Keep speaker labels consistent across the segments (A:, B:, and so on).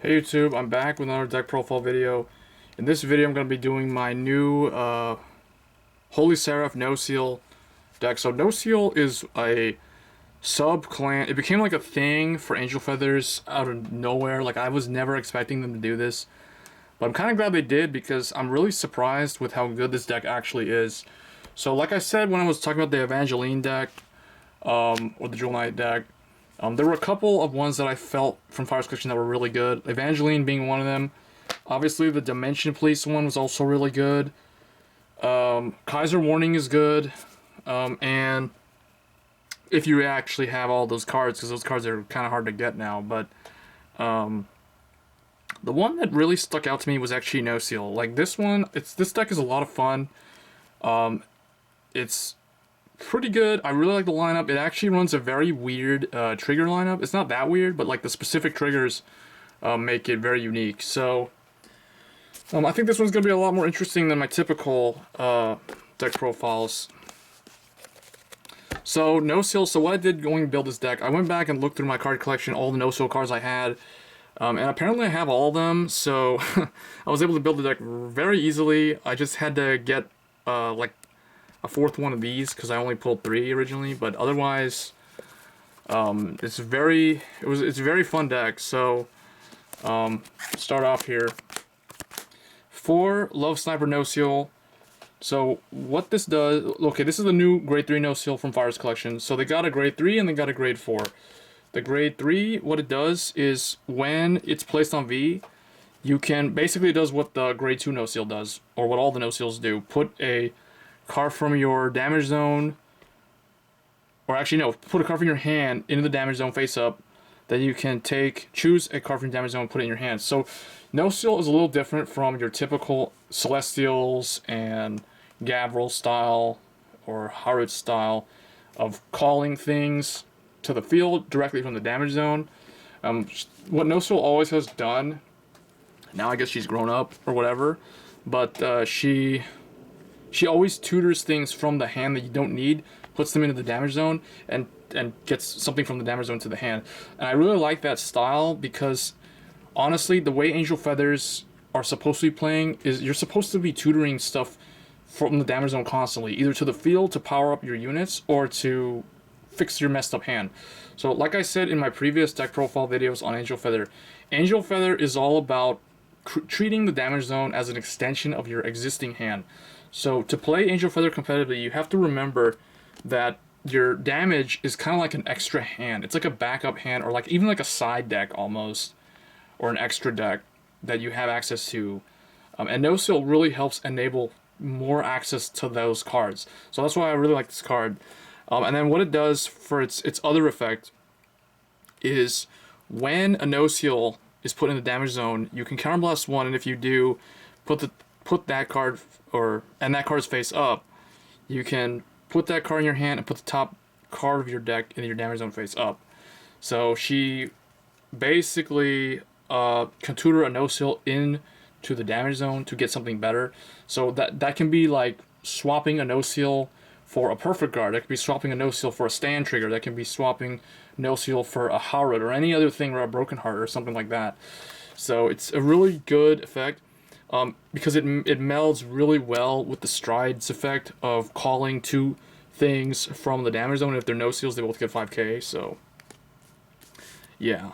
A: Hey YouTube, I'm back with another deck profile video. In this video I'm going to be doing my new Holy Seraph Nociel deck. So Nociel is a sub-clan. It became like a thing for Angel Feathers out of nowhere. Like I was never expecting them to do this. But I'm kind of glad they did because I'm really surprised with how good this deck actually is. So like I said when I was talking about the Evangeline deck, or the Jewel Knight deck, there were a couple of ones that I felt from Fire's Collection that were really good. Evangeline being one of them. Obviously, the Dimension Police one was also really good. Kaiser Warning is good. And if you actually have all those cards, because those cards are kind of hard to get now. But the one that really stuck out to me was actually Nociel. Like this one, this deck is a lot of fun. It's pretty good. I really like the lineup. It actually runs a very weird trigger lineup. It's not that weird, but like the specific triggers make it very unique. So I think this one's going to be a lot more interesting than my typical deck profiles. So Nociel, so what I did going to build this deck, I went back and looked through my card collection, all the Nociel cards I had, and apparently I have all of them, so I was able to build the deck very easily. I just had to get like a fourth one of these because I only pulled 3 originally, but otherwise it's a very fun deck. So start off here. 4 Love Sniper Nociel. So what this does, okay, this is the new grade 3 Nociel from Fire's Collection. So they got a grade 3 and they got a grade 4. The grade 3, what it does is when it's placed on V, you can, basically it does what the grade 2 Nociel does, or what all the Nociels do. Put a card from your damage zone, or actually no, put a card from your hand into the damage zone face up. Then you can choose a card from your damage zone and put it in your hand. So Nociel is a little different from your typical Celestials and Gavriel style or Harut style of calling things to the field directly from the damage zone. What Nociel always has done, now I guess she's grown up or whatever, but she always tutors things from the hand that you don't need, puts them into the damage zone, and gets something from the damage zone to the hand. And I really like that style because, honestly, the way Angel Feathers are supposed to be playing is you're supposed to be tutoring stuff from the damage zone constantly, either to the field to power up your units or to fix your messed up hand. So like I said in my previous deck profile videos on Angel Feather is all about treating the damage zone as an extension of your existing hand. So to play Angel Feather competitively, you have to remember that your damage is kind of like an extra hand. It's like a backup hand, or like even like a side deck almost, or an extra deck that you have access to. And Nociel really helps enable more access to those cards. So that's why I really like this card. And then what it does for its other effect is when a Nociel is put in the damage zone, you can counterblast 1, and if you do, put that card and that card's face up, you can put that card in your hand and put the top card of your deck in your damage zone face up. So she basically can tutor a Nociel into the damage zone to get something better. So that can be like swapping a Nociel for a perfect guard. That could be swapping a Nociel for a stand trigger. That can be swapping Nociel for a Harut or any other thing, or a Broken Heart or something like that. So it's a really good effect. Because it melds really well with the Strides effect of calling 2 things from the damage zone. If they're Nociels, they both get 5k, so yeah.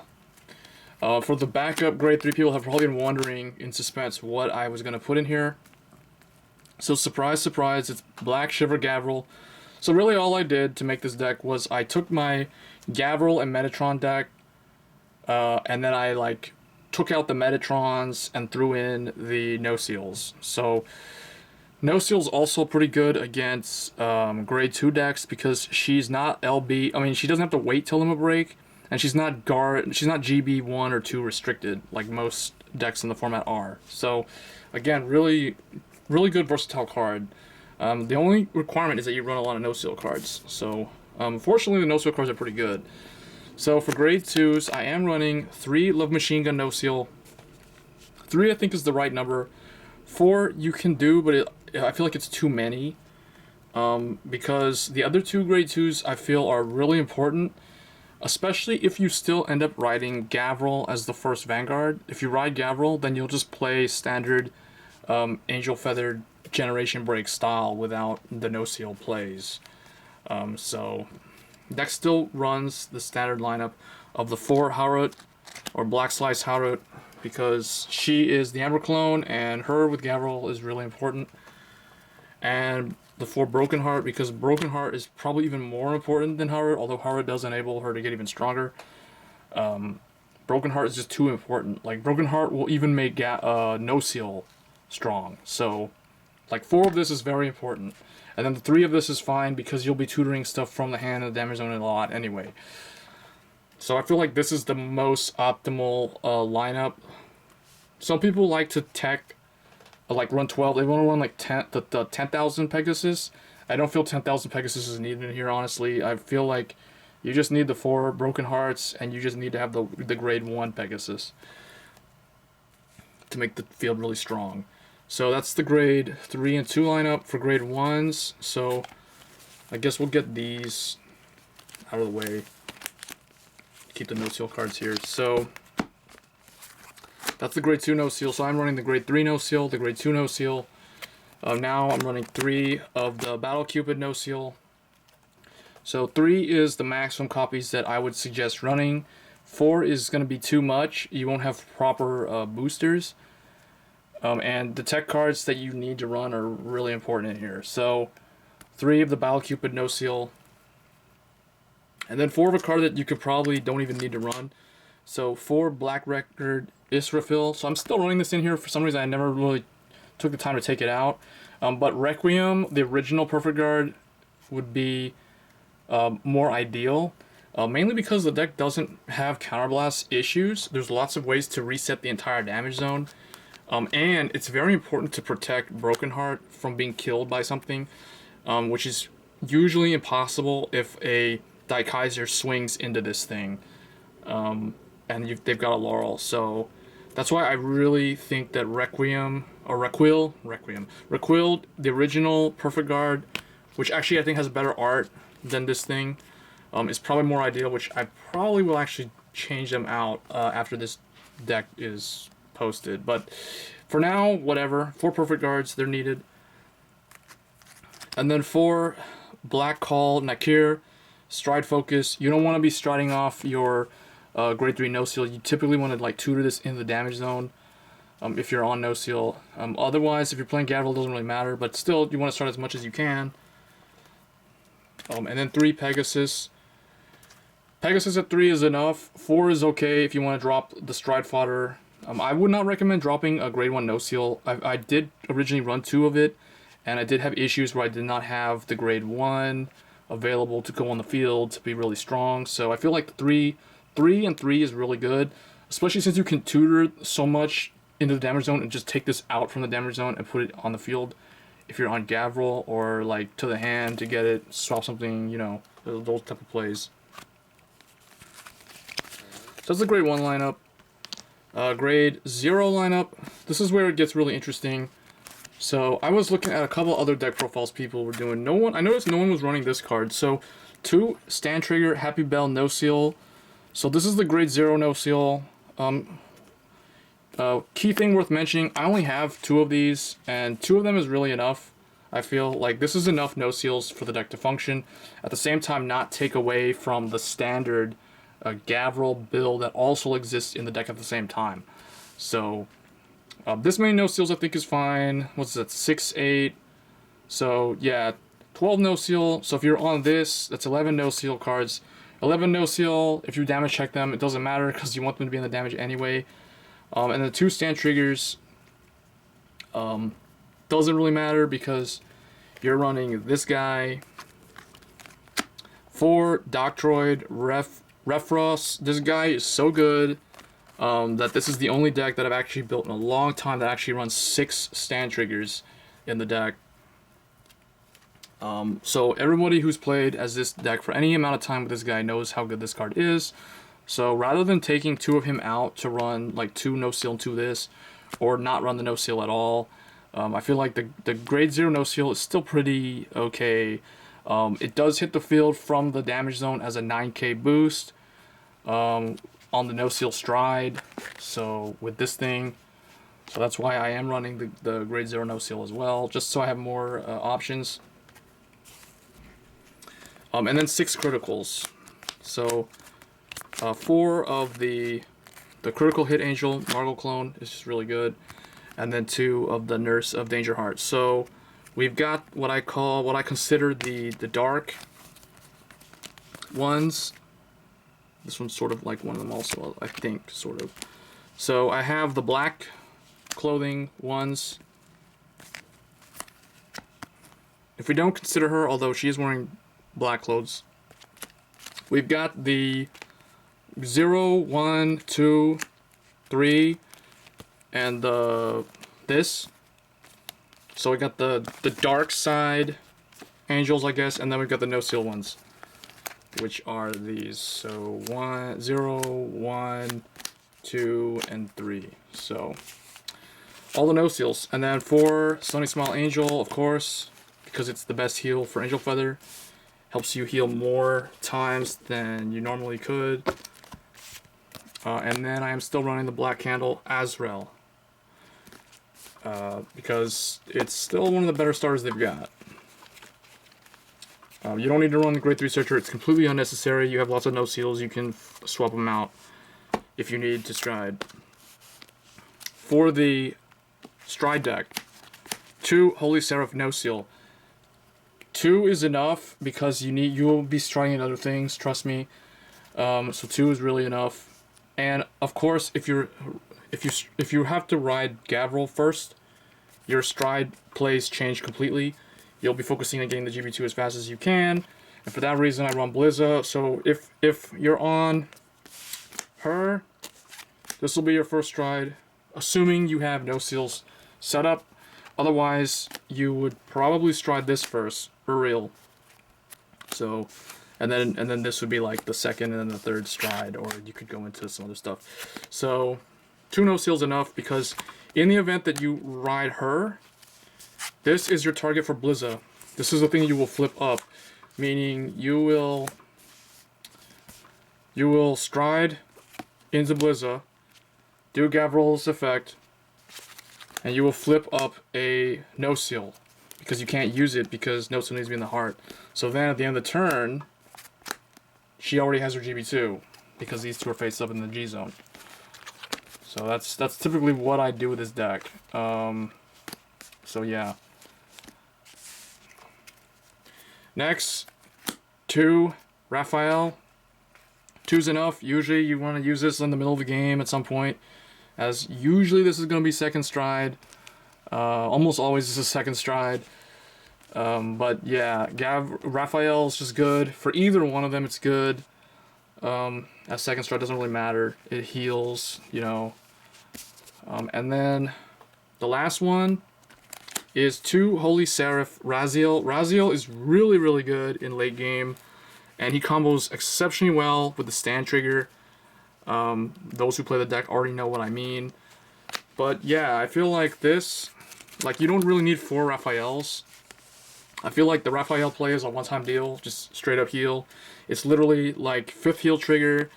A: For the backup grade 3, people have probably been wondering in suspense what I was going to put in here. So surprise, surprise, it's Black Shiver Gavriel. So really all I did to make this deck was I took my Gavriel and Metatron deck, and then I took out the Metatrons and threw in the Nociels. So Nociel's also pretty good against grade 2 decks because she's not LB. I mean, she doesn't have to wait till Limit Break, and she's not GB 1 or 2 restricted like most decks in the format are. So again, really good versatile card. The only requirement is that you run a lot of Nociel cards. So fortunately, the Nociel cards are pretty good. So for grade 2s, I am running 3 Love Machine Gun Nociel. 3 I think is the right number. 4 you can do, but I feel like it's too many. Because the other 2 grade 2s I feel are really important. especially if you still end up riding Gavriel as the first Vanguard. If you ride Gavriel, then you'll just play standard Angel Feathered Generation Break style without the Nociel plays. So deck still runs the standard lineup of the 4 Harut or Black Slice Harut because she is the Amber clone and her with Gavriel is really important. And the 4 Broken Heart because Broken Heart is probably even more important than Harut, although Harut does enable her to get even stronger. Broken Heart is just too important. Like, Broken Heart will even make Nociel strong. So, like, 4 of this is very important. And then the 3 of this is fine because you'll be tutoring stuff from the hand and the damage zone a lot anyway. So I feel like this is the most optimal lineup. Some people like to tech, like run 12. They want to run like 10,000 Pegasus. I don't feel 10,000 Pegasus is needed in here, honestly. I feel like you just need the 4 Broken Hearts and you just need to have the grade 1 Pegasus to make the field really strong. So that's the grade 3 and 2 lineup for grade 1s. So I guess we'll get these out of the way. Keep the Nociel cards here. So that's the grade 2 Nociel. So I'm running the grade 3 Nociel, the grade 2 Nociel. Now I'm running 3 of the Battle Cupid Nociel. So 3 is the maximum copies that I would suggest running. 4 is going to be too much. You won't have proper boosters. And the tech cards that you need to run are really important in here. So 3 of the Battle Cupid Nociel. And then 4 of a card that you could probably don't even need to run. So 4 Black Record Israfil. So I'm still running this in here. For some reason I never really took the time to take it out. But Requiem, the original Perfect Guard, would be more ideal. Mainly because the deck doesn't have counterblast issues. There's lots of ways to reset the entire damage zone. And it's very important to protect Broken Heart from being killed by something, which is usually impossible if a Daikaiser swings into this thing, and they've got a Laurel. So that's why I really think that Requiem, the original Perfect Guard, which actually I think has better art than this thing, is probably more ideal, which I probably will actually change them out after this deck is posted. But for now, whatever. 4 Perfect Guards, they're needed. And then 4 Black Call Nakir, Stride Focus. You don't want to be striding off your grade 3 Nociel. You typically want to like tutor this in the damage zone if you're on Nociel. Otherwise, if you're playing Gavriel, it doesn't really matter, but still you want to start as much as you can. And then 3 Pegasus. Pegasus at 3 is enough. 4 is okay if you want to drop the Stride Fodder. I would not recommend dropping a grade 1 Nociel. I did originally run 2 of it, and I did have issues where I did not have the grade 1 available to go on the field to be really strong. So I feel like 3 and 3 is really good, especially since you can tutor so much into the damage zone and just take this out from the damage zone and put it on the field if you're on Gavriel or like to the hand to get it, swap something, you know, those type of plays. So that's the grade 1 lineup. Grade 0 lineup, this is where it gets really interesting. So I was looking at a couple other deck profiles people were doing. I noticed no one was running this card. So 2 Stand Trigger Happy Bell Nociel. So this is the grade 0 Nociel. Key thing worth mentioning, I only have 2 of these, and 2 of them is really enough. I feel like this is enough Nociels for the deck to function. At the same time, not take away from the standard Gavriel build that also exists in the deck at the same time. So this many Nociels I think is fine. What's that, 6, 8? So yeah, 12 Nociel. So if you're on this, that's 11 Nociel cards. 11 Nociel, if you damage check them, it doesn't matter because you want them to be in the damage anyway. And the 2 Stand Triggers doesn't really matter because you're running this guy. 4 Doctroid Refros. This guy is so good that this is the only deck that I've actually built in a long time that actually runs 6 Stand Triggers in the deck. So everybody who's played as this deck for any amount of time with this guy knows how good this card is. So rather than taking 2 of him out to run like 2 Nociel and 2 this, or not run the Nociel at all, I feel like the grade 0 Nociel is still pretty okay. It does hit the field from the damage zone as a 9k boost, on the Nociel Stride. So with this thing, so that's why I am running the grade 0 Nociel as well, just so I have more options. And then 6 criticals. So 4 of the critical hit angel Margot clone is just really good, and then 2 of the Nurse of Danger Heart. So we've got what I consider the dark ones. This one's sort of like one of them also, I think, sort of. So I have the black clothing ones. If we don't consider her, although she is wearing black clothes, we've got the 0, 1, 2, 3, and this. So we got the dark side angels, I guess, and then we've got the Nociel ones, which are these. So 0, 1, 2, and 3. So all the Nociels, and then 4 Sunny Smile Angel, of course, because it's the best heal for Angel Feather. Helps you heal more times than you normally could. And then I am still running the Black Candle Azrael, because it's still one of the better starters they've got. You don't need to run the Grade 3 Searcher. It's completely unnecessary. You have lots of Nociels. You can swap them out if you need to stride. For the stride deck, 2 Holy Seraph Nociel. 2 is enough because you will be striding other things, trust me. So 2 is really enough. And of course, if you have to ride Gavriel first, your stride plays change completely. You'll be focusing on getting the GB2 as fast as you can, and for that reason I run Blizza. So if you're on her, this will be your first stride, assuming you have Nociels set up. Otherwise, you would probably stride this first, for real. So, and then this would be like the second and then the third stride, or you could go into some other stuff. So 2 Nociels enough, because in the event that you ride her, this is your target for Blizza. This is the thing you will flip up, meaning you will stride into Blizza, do Gavriel's effect, and you will flip up a Nociel, because you can't use it because Nociel needs to be in the heart. So then at the end of the turn, she already has her GB2, because these 2 are face up in the G zone. So that's typically what I do with this deck. So yeah. Next, 2 Raphael. 2's enough. Usually you want to use this in the middle of the game at some point, as usually this is going to be second stride. Almost always this is second stride. But yeah, Raphael's just good. For either one of them, it's good. As second stride doesn't really matter. It heals, you know. And then the last one is 2 Holy Seraph Raziel. Raziel is really, really good in late game, and he combos exceptionally well with the stand trigger. Those who play the deck already know what I mean. But yeah, I feel like this, like, you don't really need 4 Raphaels. I feel like the Raphael play is a one-time deal, just straight up heal. It's literally like 5th heal trigger,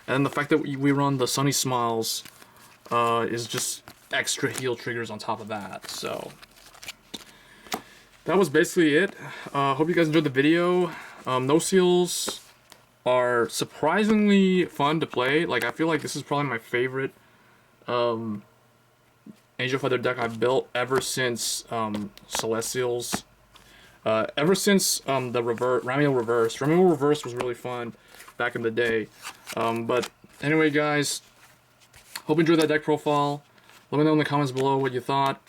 A: and the fact that we run the Sunny Smiles is just extra heal triggers on top of that. So that was basically it. Hope you guys enjoyed the video. Nociels are surprisingly fun to play. Like, I feel like this is probably my favorite Angel Feather deck I've built ever since Celestials. Ever since the Ramiel Reverse. Ramiel Reverse was really fun back in the day. But anyway, guys, hope you enjoyed that deck profile. Let me know in the comments below what you thought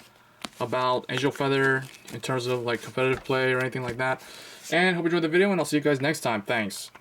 A: about Angel Feather in terms of like competitive play or anything like that. And hope you enjoyed the video, and I'll see you guys next time. Thanks.